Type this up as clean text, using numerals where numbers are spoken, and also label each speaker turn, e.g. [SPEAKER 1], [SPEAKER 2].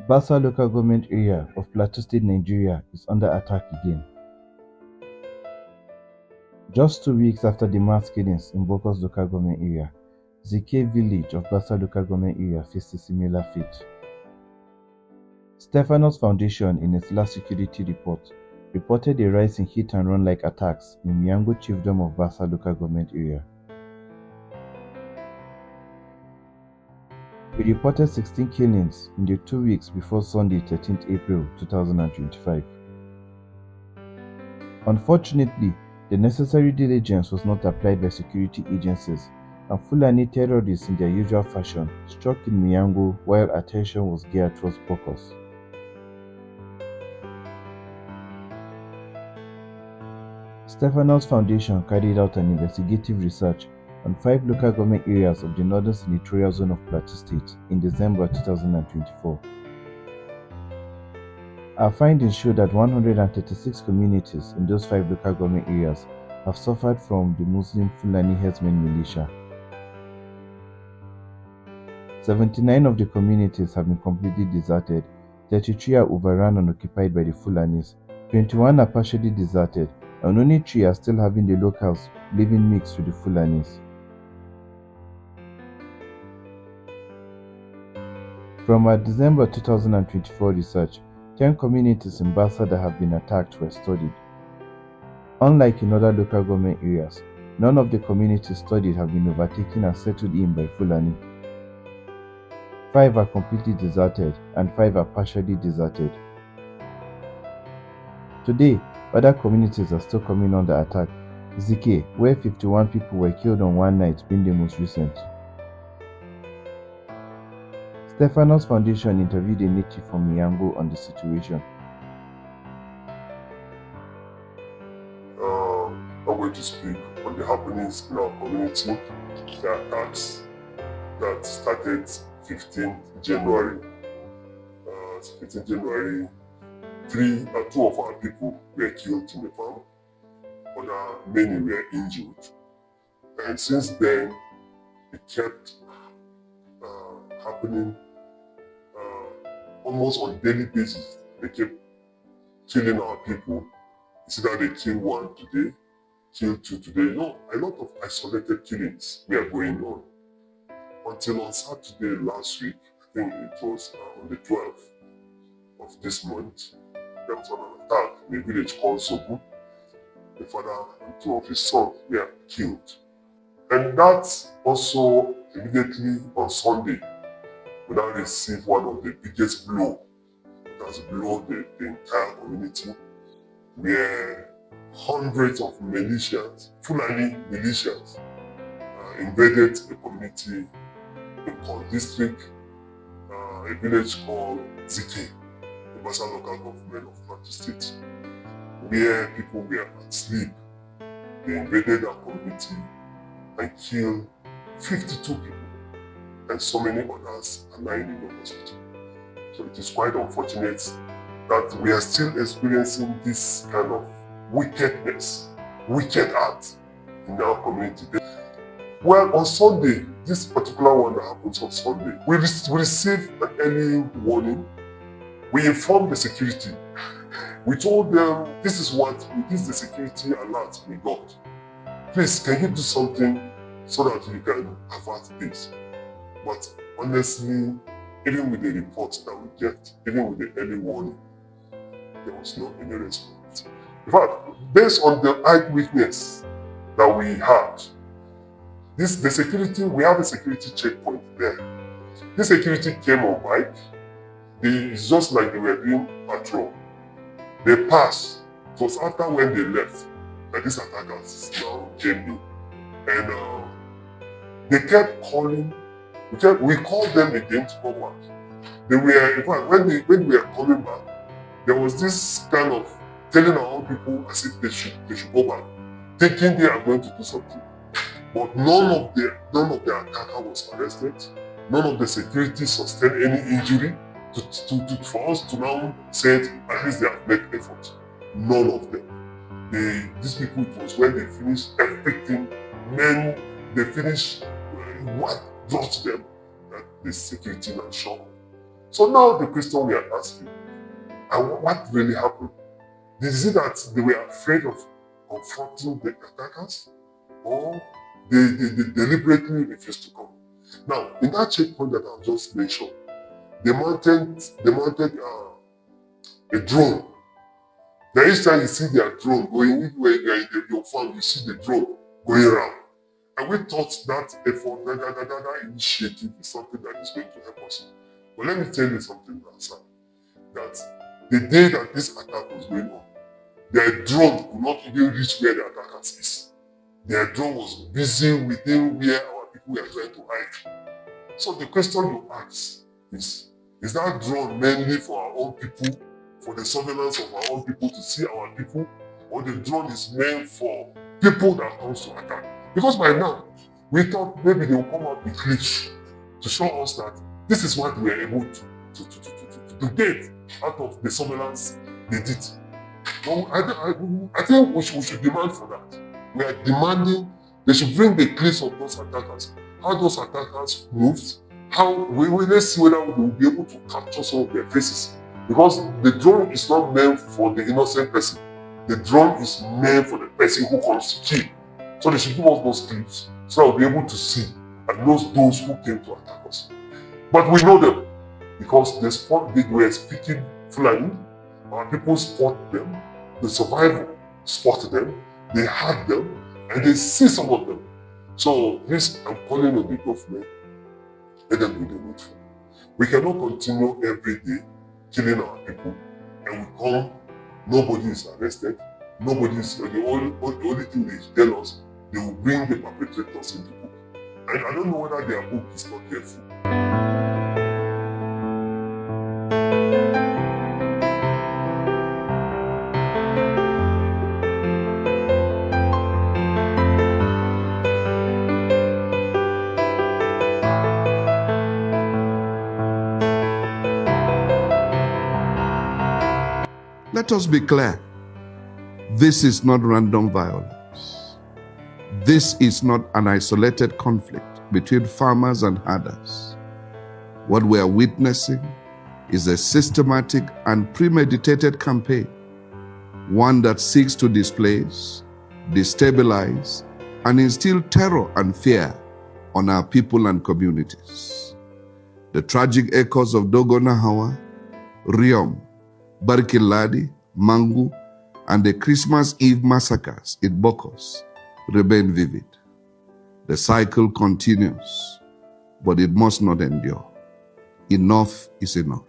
[SPEAKER 1] Bassa local government area of Plateau State, Nigeria is under attack again. Just 2 weeks after the mass killings in Bokos local government area, Zikke village of Bassa local government area faced a similar fate. Stefanos Foundation, in its last security report, reported a rise in hit-and-run-like attacks in Miango chiefdom of Bassa local government area. We reported 16 killings in the 2 weeks before Sunday, 13th April 2025. Unfortunately, the necessary diligence was not applied by security agencies, and Fulani terrorists in their usual fashion struck in Miango while attention was geared towards Bokos. Stefanos Foundation carried out an investigative research on 5 local government areas of the northern senatorial zone of Plateau State in December 2024. Our findings show that 136 communities in those 5 local government areas have suffered from the Muslim Fulani herdsmen militia. 79 of the communities have been completely deserted, 33 are overrun and occupied by the Fulanis, 21 are partially deserted, and only 3 are still having the locals living mixed with the Fulanis. From our December 2024 research, 10 communities in Bassa that have been attacked were studied. Unlike in other local government areas, none of the communities studied have been overtaken and settled in by Fulani. 5 are completely deserted and 5 are partially deserted. Today, other communities are still coming under attack. Zikke, where 51 people were killed on one night, being the most recent. Stefanos Foundation interviewed a native from Miango on the situation.
[SPEAKER 2] I'm going to speak on the happenings in our community, the attacks that started 15th January. 15th January, 2 of our people were killed in the farm, many were injured. And since then, it kept happening almost on a daily basis. They kept killing our people. It's either they kill 1 today, kill 2 today. No, a lot of isolated killings were going on. Until on Saturday last week, I think it was on the 12th of this month, there was an attack in a village called Zikke. The father and 2 of his sons were killed. And that also immediately on Sunday, we now received one of the biggest blows that has blown the entire community, where hundreds of militias, Fulani militias, invaded a community in Kwall district, a village called Zikke, the Bassa local government of Plateau State, where people were asleep. They invaded our community and killed 52 people, and so many others are lying in the hospital. So it is quite unfortunate that we are still experiencing this kind of wickedness, wicked act in our community. Well, on Sunday, this particular one that happens on Sunday, we received an early warning. We informed the security. We told them, this is the security alert we got. Please, can you do something so that you can avert this? But honestly, even with the reports that we get, even with the early warning, there was no any response. In fact, based on the eyewitness that we had, we have a security checkpoint there. The security came on bike. It's just like they were doing patrol. They passed. It was after when they left that these attackers now came in. And they kept calling. We called them again to come back. They were, in fact, when we were coming back, there was this kind of telling our own people as if they should go back, thinking they are going to do something. But none of the attacker was arrested. None of the security sustained any injury for us to now say at least they have made effort. None of them. These people, it was when they finished everything, they finished what brought them, that the security now showed. So now the question we are asking, and what really happened? Is it that they were afraid of confronting the attackers, or they deliberately refused to come? Now, in that checkpoint that I've just mentioned, they mounted a drone. Now each time you see their drone going, if you are in your farm, you see the drone going around. And we thought that effort, that initiative is something that is going to help us. But let me tell you something, sir, that the day that this attack was going on, their drone could not even reach where the attackers is. Their drone was busy within where our people were trying to hide. So the question you ask is that drone mainly for our own people, for the surveillance of our own people, to see our people, or the drone is meant for people that comes to attack? Because by now, we thought maybe they will come out with clips to show us that this is what we are able to get out of the surveillance they did. Well, I think we should demand for that. We are demanding they should bring the clips of those attackers, how those attackers moved, let's see whether we will be able to capture some of their faces. Because the drone is not meant for the innocent person. The drone is meant for the person who comes to kill. So they should give us those clips so that we'll be able to see and know those who came to attack us. But we know them because they were speaking Fulani. Our people spot them, the survivor spotted them, they had them, and they see some of them. So this, I'm calling on the government, let them do the needful. We cannot continue every day killing our people, and we come, nobody is arrested, nobody is, the only thing they tell us, they will bring the perpetrators into book. And I don't know whether their book is not yet full.
[SPEAKER 3] Let us be clear. This is not random violence. This is not an isolated conflict between farmers and herders. What we are witnessing is a systematic and premeditated campaign, one that seeks to displace, destabilize, and instill terror and fear on our people and communities. The tragic echoes of Dogonahawa, Riom, Barkiladi, Mangu, and the Christmas Eve massacres in Bokos remain vivid. The cycle continues, but it must not endure. Enough is enough.